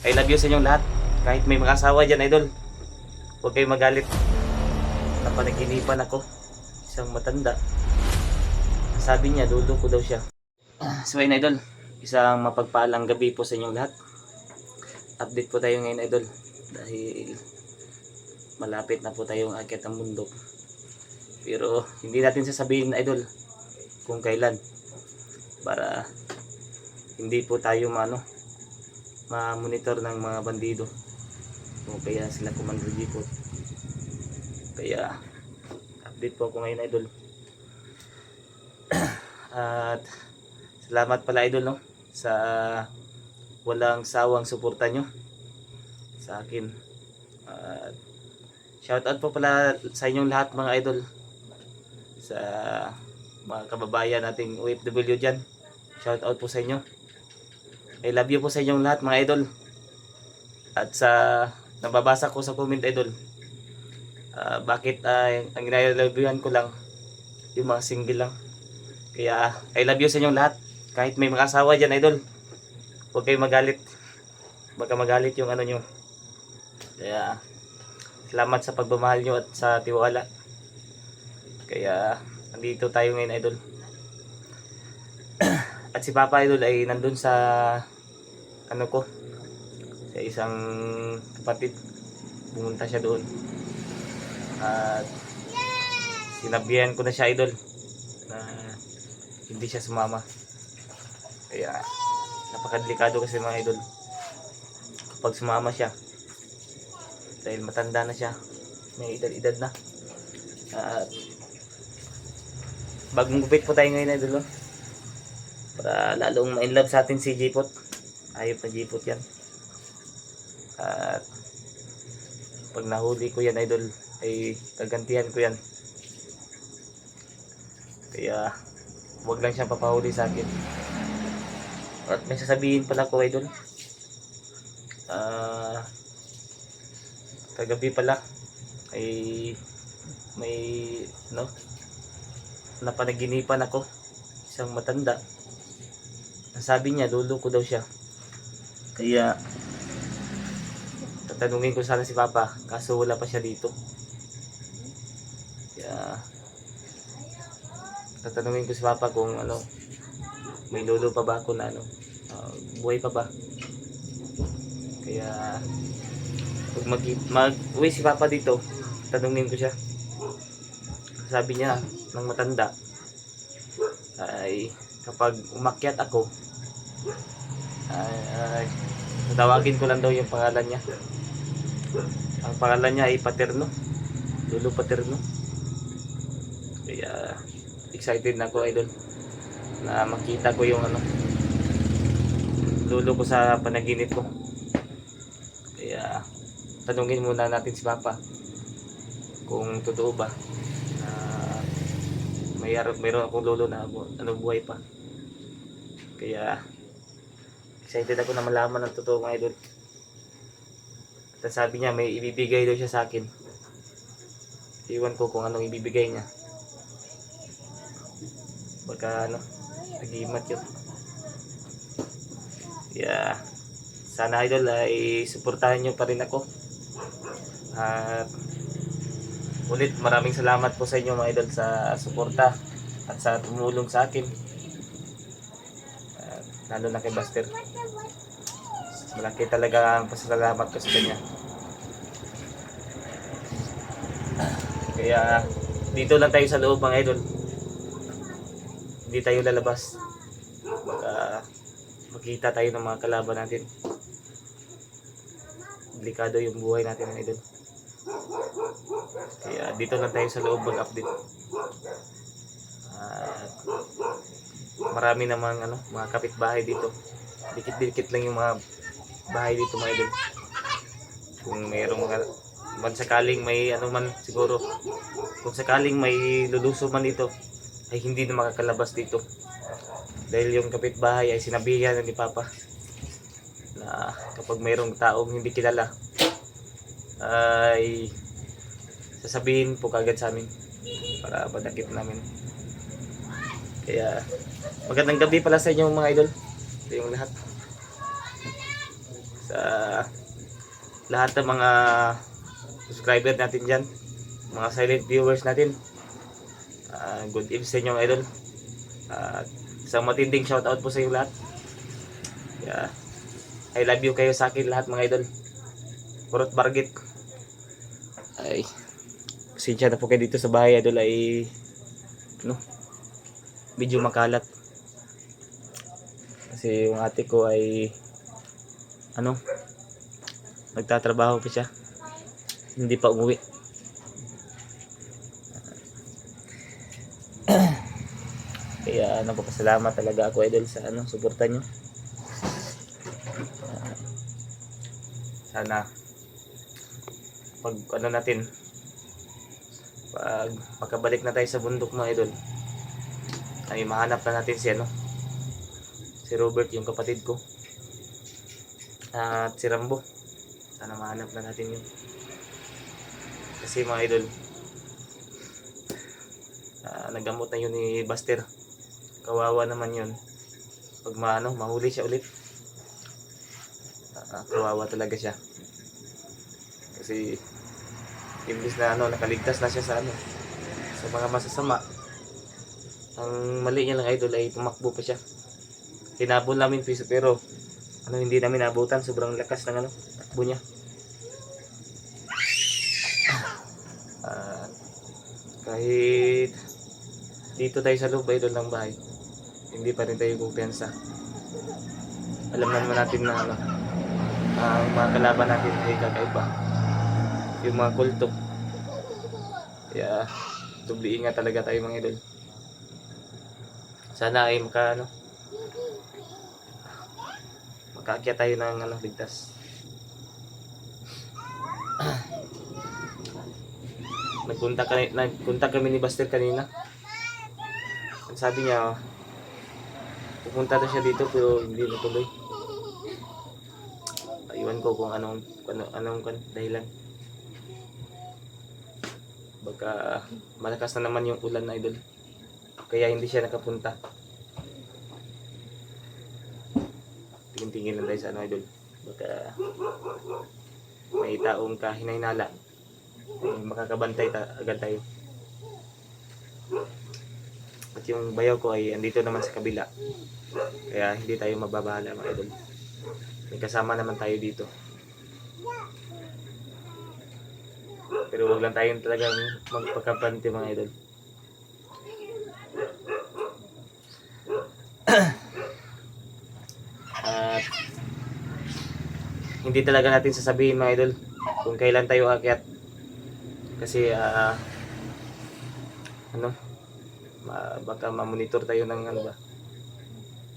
I love you sa inyong lahat. Kahit may mga asawa dyan, idol, huwag kayong magalit. Napanaginipan ako, isang matanda. Sabi niya, dulo ko daw siya. So ayun, idol, isang mapagpaalang gabi po sa inyong lahat. Update po tayo ngayon, idol, dahil malapit na po tayong aakyat ng bundok. Pero hindi natin sasabihin, idol, kung kailan, para hindi po tayo ma-monitor ng mga bandido o kaya sila Commander G po. Kaya update po ako ngayon, idol. At salamat pala, idol, no, sa walang sawang suporta nyo sa akin. At shoutout po pala sa inyong lahat, mga idol, sa mga kababayan nating OFW dyan. Shoutout po sa inyo. I love you po sa inyong lahat, mga idol. At sa nababasa ko sa comment, idol, bakit ang ginalabihan ko lang yung mga single lang. Kaya I love you sa inyong lahat. Kahit may mga asawa dyan, idol, huwag kayong magalit. Baka magalit yung ano nyo. Kaya salamat sa pagmamahal nyo at sa tiwala. Kaya nandito tayo ngayon, idol. At si Papa, idol, ay nandun sa ano ko, sa isang kapatid. Pumunta siya doon. At sinabihan ko na siya, idol, na hindi siya sumama. Kaya napakadelikado kasi, mga idol, kapag sumama siya, dahil matanda na siya, may edad na. At bagong gupit po tayo ngayon, idol, no? Para lalong ma-inlove sa atin si Jipot. Ayop na Jipot yan. At pag nahuli ko yan, idol, ay gagantihan ko yan. Kaya huwag lang siyang papahuli sa akin. At may sasabihin pala ko, idol. Kagabi pala ay may napanaginipan ako, isang matanda. Sabi niya, dulo ko daw siya. Kaya tatanungin ko sana si Papa, kaso wala pa siya dito. Kaya tatanungin ko si Papa kung may lolo pa ba ako na buhay pa ba. Kaya pag mag-uwi si Papa dito, tanungin ko siya. Sabi niya ng matanda ay kapag umakyat ako, ay tatawagin ko lang daw yung pangalan niya. Ang pangalan niya ay Paterno, Lolo Paterno. Kaya excited na ako, idol, na makita ko yung lolo ko sa panaginip ko. Kaya tanungin muna natin si Papa kung totoo ba na mayroon akong lolo na buhay pa. Kaya excited ako na malaman ng totoo, mga idol. At sabi niya may ibibigay daw siya sa akin. Iwan ko kung anong ibibigay niya. Baka nagimat yun. Kaya sana, idol, ay suportahan nyo pa rin ako. At ulit maraming salamat po sa inyo, mga idol, sa suporta at sa tumulong sa akin. Lalo na kay Buster. Malaki talaga ang pasasalamat ko sa kanya. Kaya dito lang tayo sa loob, mga idol. Hindi tayo lalabas. Baka makita tayo ng mga kalaban natin. Delikado yung buhay natin, mga idol. Kaya dito lang tayo sa loob mag-update. At marami namang mga kapitbahay dito. Dikit-dikit lang yung mga bahay dito, mga idol. Kung mayroong sakaling may man siguro, kung sakaling may luluso man dito, ay hindi na makakalabas dito. Dahil yung kapitbahay ay sinabihan ni Papa na kapag mayroong taong hindi kilala ay sasabihin po kagad sa amin para madakip namin. Kaya magandang gabi pala sa inyo, mga idol. Ito yung lahat. sa lahat ng mga subscriber natin dyan, mga silent viewers natin. Good evening sa inyo mga idol. Isang matinding shoutout po sa inyo lahat. Yeah. I love you kayo sa akin lahat mga idol. Purot bargit. Ay, pasensya na po kayo dito sa bahay idol, ay medyo makalat. Kasi yung ate ko ay nagtatrabaho pa siya. Hindi pa umuwi. Kaya napapasalamat talaga ako idol sa suporta nyo. Sana pag natin, pag pagkabalik na tayo sa bundok mga idol, ay mahanap na natin si Robert, yung kapatid ko, at si Rambo. Sana mahanap na natin yun. Kasi mga idol, nagamot na yun ni Buster. Kawawa naman yun pag mahuli siya ulit. Kawawa talaga siya. Kasi imbis na nakaligtas na siya sa mga masasama, ang mali niya lang idol ay tumakbo pa siya. Tinabon namin piso pero hindi namin nabutan, sobrang lakas ng takbo niya. Kahit dito tayo sa loob idol ng bahay, hindi pa rin tayo kumpiyansa. Alam naman natin na ang mga kalaban natin ay kakaiba, yung mga kulto. Kaya dubli ingat talaga tayo mga idol. Sana ay makaakyat tayo ng ligtas. Nagpunta kami ni Buster kanina. Ang sabi niya, pupunta na siya dito pero hindi natuloy. Iwan ko kung anong dahilan. Baka malakas na naman yung ulan na idol, kaya hindi siya nakapunta. Tingin-tingin lang tayo sa idol. Baka may taong kahinahinala, makakabantay agad tayo. At yung bayaw ko ay andito naman sa kabila, kaya hindi tayo mababahala mga idol. May kasama naman tayo dito. Pero wag lang tayong talagang magpakabante mga idol. At hindi talaga natin sasabihin mga idol kung kailan tayo aakyat. Kasi baka ma-monitor tayo ng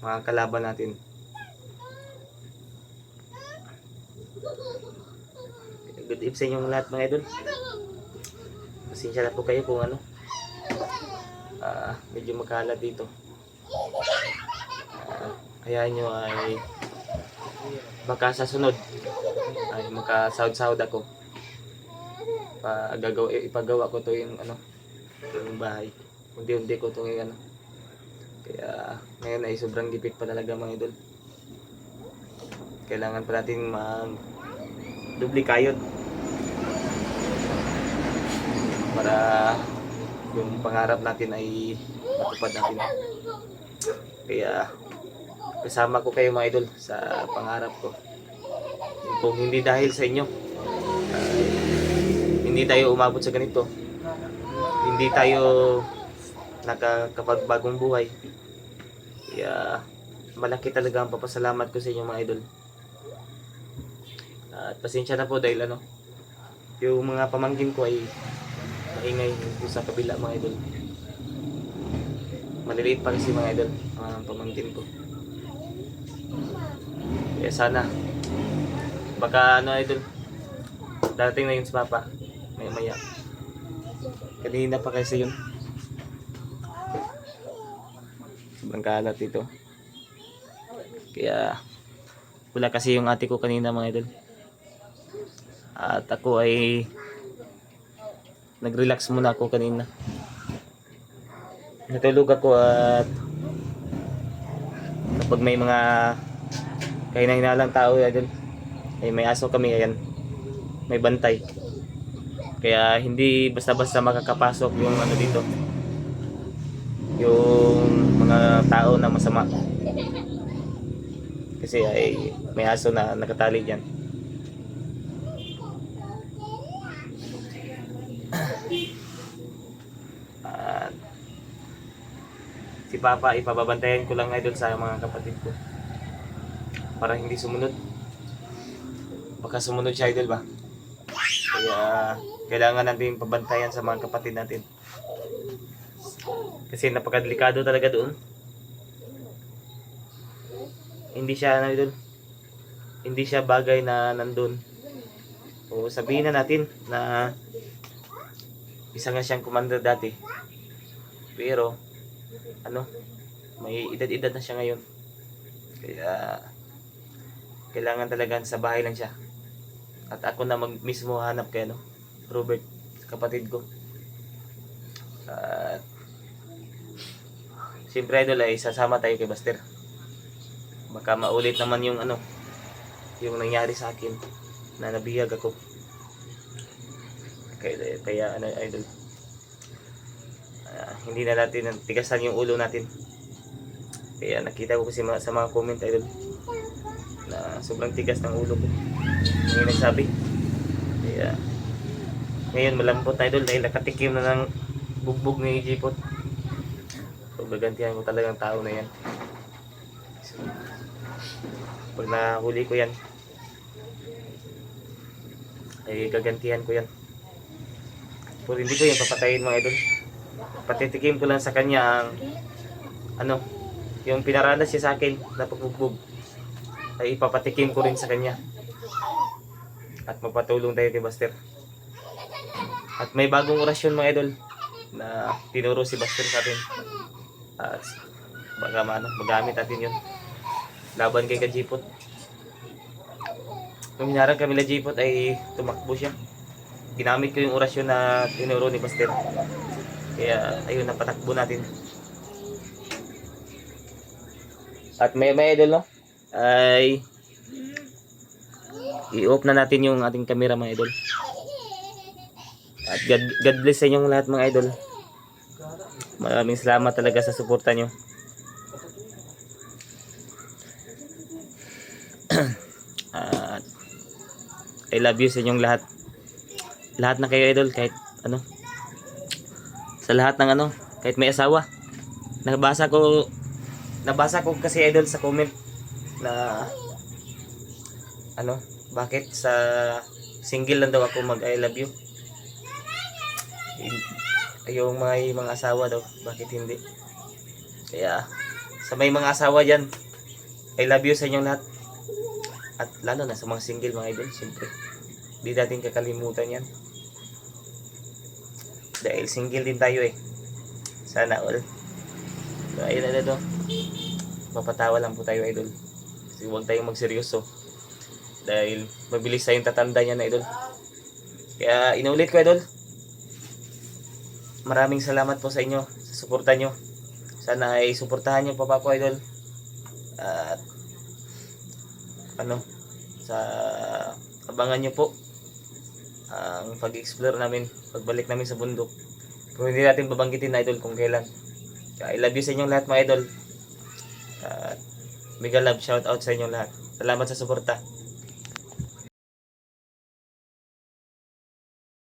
mga kalaban natin. Good evening sa inyong lahat mga idol. Pasensya na po kayo kung medyo makalat dito. Hayaan nyo ay baka sa sunod ay makasahod-sahod ako. Ipagawa ko to yung bahay. Unti-unti ko to yung Kaya ngayon ay sobrang gipit pa talaga mga idol. Kailangan pa natin dubli kayod para yung pangarap natin ay matupad natin. Kaya kasama ko kayo mga idol sa pangarap ko. Kung hindi dahil sa inyo, hindi tayo umabot sa ganito. Hindi tayo nakapagbagong buhay. Kaya malaki talaga ang papasalamat ko sa inyo mga idol. At pasensya na po dahil yung mga pamangkin ko ay maingay sa kabila mga idol. Maliliit pa kasi mga idol, mga pamangkin ko. Kaya sana baka idol, darating na yun si Papa maya. Kanina pa kasi yun. Sobrang kalat dito. Kaya wala kasi yung ate ko kanina mga idol. At ako ay nag-relax muna ako kanina. Natulog ako at kapag may mga kahinalang tao idol, Eh, may aso kami, ayan. May bantay. Kaya hindi basta-basta makakapasok yung ano dito. Yung mga tao na masama. Kasi ay may aso na nakatali diyan. At si Papa ipababantayan ko lang idol sa mga kapatid ko. Para hindi sumunod. Baka sumunod siya idol ba? Kaya kailangan natin pabantayan sa mga kapatid natin. Kasi napakadelikado talaga doon. Hindi siya ano idol. Hindi siya bagay na nandun. O sabihin na natin na isa nga siyang commander dati. Pero ano, may edad-edad na siya ngayon. Kaya kailangan talaga sa bahay lang siya. At ako na mismo hanap kay ano, Robert, kapatid ko. At siyempre idol ay sasama tayo kay Buster. Baka maulit naman yung ano, yung nangyari sa akin na nabiyag ako. Kaya ano idol, hindi na natin tigasan yung ulo natin. Kaya nakita ko kasi sa mga comment idol na sobrang tigas ng ulo ko. Yung nagsabi. Kaya ngayon malambot idol dahil nakatikim na ng bugbog ni Jipot. So gagantihan ko talagang tao na yan. So, pag nahuli ko yan ay gagantihan ko yan. Pero hindi ko yan papatayin mga idol. Patitikim ko lang sa kanya ang ano, yung pinaranas siya sa akin na pagbugbog ay ipapatikim ko rin sa kanya. At magpatulong tayo kay Buster. At may bagong orasyon mga idol na tinuro si Buster sa atin. At baka magamit natin yun laban kay Kajipot. Nung hinarang kami na Jipot ay tumakbo siya. Ginamit ko yung orasyon na tinuro ni Buster. Kaya ayun, napatakbo natin. At may idol no, ay i-off na natin yung ating camera mga idol. At God bless sa inyong lahat mga idol. Maraming salamat talaga sa suporta nyo. At I love you sa inyong lahat. Lahat na kayo idol, kahit ano, sa lahat ng ano, kahit may asawa. Nabasa ko kasi idol sa comment na ano, bakit sa single lang daw ako mag I love you. Yung may mga asawa daw, bakit hindi? Kaya sa may mga asawa dyan, I love you sa inyong lahat. At lalo na sa mga single mga idol, siyempre di natin kakalimutan yan. Dahil single din tayo eh. Sana all. So ayun na ito. Mapatawa lang po tayo idol. Kasi huwag tayong magseryoso. Dahil mabilis tayong tatanda niya na idol. Kaya inulit ko idol. Maraming salamat po sa inyo, sa suporta nyo. Sana ay suportahan nyo pa po idol. At ano, sa abangan nyo po ang pag-explore namin, pagbalik namin sa bundok. Pero hindi natin babanggitin na idol kung kailan. Kaya I love you sa inyong lahat mga idol. At mega love, shout out sa inyong lahat. Salamat sa suporta.